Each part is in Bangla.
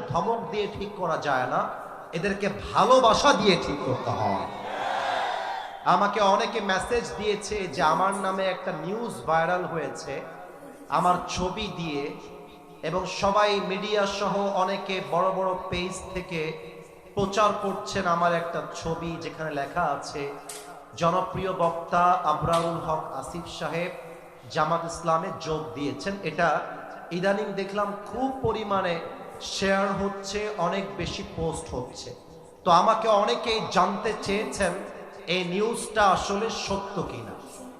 ধমক দিয়ে ঠিক করা যায় না, এদেরকে ভালোবাসা দিয়ে ঠিক করতে হয়। আমাকে অনেকে মেসেজ দিয়েছে যে আমার নামে একটা নিউজ ভাইরাল হয়েছে আমার ছবি দিয়ে, এবং সবাই মিডিয়া সহ অনেকে বড় বড় পেজ থেকে প্রচার করছেন আমার একটা ছবি যেখানে লেখা আছে জনপ্রিয় বক্তা আবরারুল হক আসিফ সাহেব জামাত ইসলামে যোগ দিয়েছেন। এটা ইদানিং দেখলাম খুব পরিমাণে শেয়ার হচ্ছে, অনেক বেশি পোস্ট হচ্ছে। তো আমাকে অনেকেই জানতে চেয়েছেন এই নিউজটা আসলে সত্য কিনা।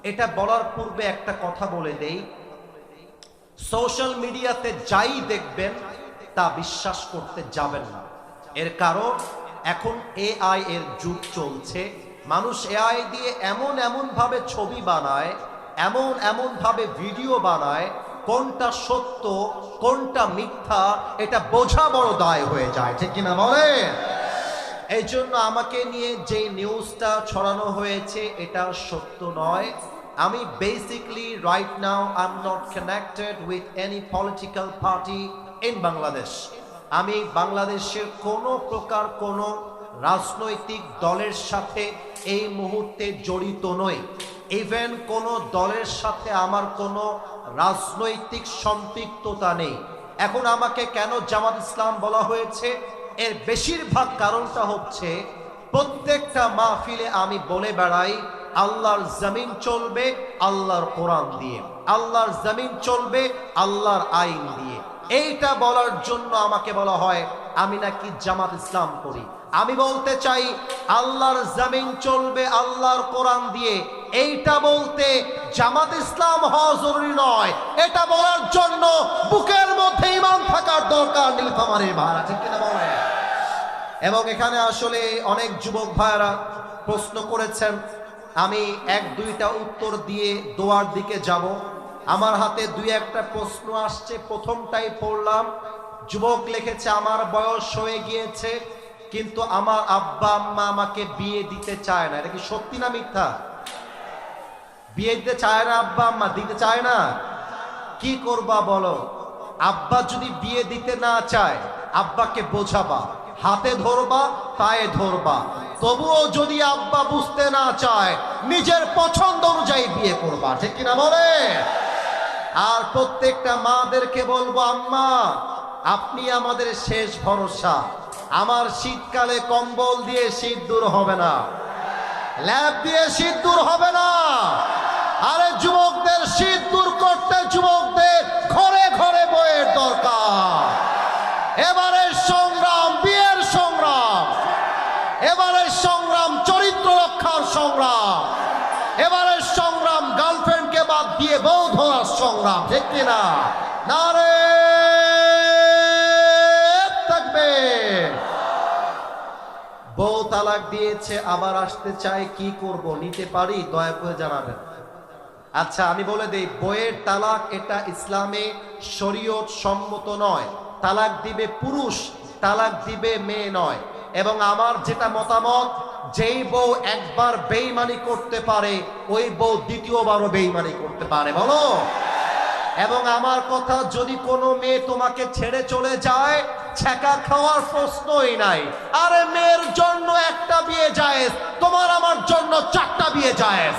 এটা বলার পূর্বে একটা কথা বলে দেই, সোশ্যাল মিডিয়াতে যাই দেখবেন তা বিশ্বাস করতে যাবেন না। এর কারণ এখন এআই এর যুগ চলছে। মানুষ এআই দিয়ে এমন ভাবে ছবি বানায়, এমন ভাবে ভিডিও বানায়, কোনটা সত্য কোনটা মিথ্যা এটা বোঝা বড় দায় হয়ে যায়, ঠিক কিনা বলেন? এই জন্য আমাকে নিয়ে যে নিউজটা ছড়ানো হয়েছে এটা সত্য নয়। আমি basically right now I am not connected with any political party in Bangladesh. আমি বাংলাদেশের কোনো প্রকার কোনো রাজনৈতিক দলের সাথে এই মুহূর্তে জড়িত নই। ইভেন কোনো দলের সাথে আমার কোনো রাজনৈতিক সম্পৃক্ততা নেই। এখন আমাকে কেন জামাত ইসলাম বলা হয়েছে, এর বেশিরভাগ কারণটা হচ্ছে প্রত্যেকটা মাহফিলে আমি বলে বেড়াই আল্লাহর জমিন চলবে আল্লাহর কোরআন দিয়ে, আল্লাহর জমিন চলবে আল্লাহর আইন দিয়ে। এইটা বলার জন্য আমাকে বলা হয় আমি নাকি জামাত ইসলাম করি। আমি বলতে চাই আল্লাহর জমিন চলবে আল্লাহর কোরআন দিয়ে, এইটা বলতে জামাত ইসলাম হওয়া জরুরি নয়। এটা বলার জন্য বুকের মধ্যে ঈমান থাকার দরকার। নীলফামারীর ভাড়া, ঠিক কিনা বলেন? এবং এখানে আসলে অনেক যুবক ভাইরা প্রশ্ন করেছেন, আমি এক দুইটা উত্তর দিয়ে দোয়ার দিকে যাব। আমার হাতে দুই একটা প্রশ্ন আসছে, প্রথমটাই পড়লাম। যুবক লিখেছে আমার বয়স হয়ে গিয়েছে কিন্তু আমার আব্বা আম্মা আমাকে বিয়ে দিতে চায় না। এটা কি সত্যি না মিথ্যা? বিয়ে দিতে চায় না, আব্বা আম্মা দিতে চায় না। কি করবা বলো? আব্বা যদি বিয়ে দিতে না চায় আব্বাকে বোঝাবা, হাতে ধরবা, পায়ে ধরবা। তবুও যদি আব্বা বুঝতে না চায় নিজের পছন্দ অনুযায়ী বিয়ে করবা, ঠিক কিনা বলে? আর প্রত্যেকটা মাদেরকে বলবো, আম্মা আপনি আমাদের শেষ ভরসা। আমার শীতকালে কম্বল দিয়ে শীত দূর হবে না, ল্যাপ দিয়ে শীত দূর হবে না। আরে যুবকদের শীত দূর করতে যুবকদের ঘরে ঘরে বইয়ের দরকার। এবারের সংগ্রাম বিয়ের সংগ্রাম, এবারের সংগ্রাম চরিত্র রক্ষার সংগ্রাম, এবারের সংগ্রাম গার্লফ্রেন্ডকে বাদ দিয়ে বউ ধরার সংগ্রাম, ঠিক কিনা? নারে থাকবে। বউ তালাক দিয়েছে আবার আসতে চাই, কি করব? নিতে পারি? দয়া করে জানাবেন। আচ্ছা আমি বলে দেই, বইয়ের তালাক এটা ইসলামে শরীয়ত সম্মত নয়। তালাক দিবে পুরুষ, তালাক দিবে মেয়ে নয়। এবং আমার যেটা মতামত, যেই বউ একবার বেঈমানি করতে পারে ওই বউ দ্বিতীয়বারও বেঈমানি করতে পারে, বলো? এবং আমার কথা, যদি কোনো মেয়ে তোমাকে ছেড়ে চলে যায় ছ্যাঁকা খাওয়ার প্রশ্নই নাই। আরে মেয়ের জন্য একটা বিয়ে জায়েজ, তোমার আমার জন্য চারটা বিয়ে জায়েজ।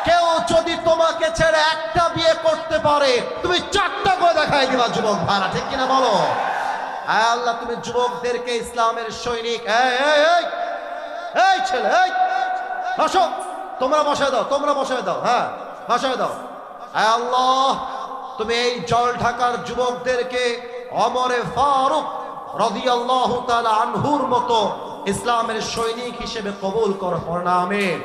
কেউ যদি তোমাকে ছেড়ে একটা বিয়ে করতে পারে তুমি চারটা করে দেখাই দিবা যুবক ভাড়া, ঠিক কিনা বলো? আল্লাহ তুমি যুবকদেরকে ইসলামের সৈনিক, এই ছেলে এই বসো, তোমরা বসায় দাও, তোমরা বসায় দাও, হ্যাঁ বসায় দাও। আল্লাহ তুমি এই জল ঢাকার যুবকদেরকে ওমরে ফারুক রাদিয়াল্লাহু তাআলা আনহুর মতো ইসলামের সৈনিক হিসেবে কবুল করো, পড়না আমিন।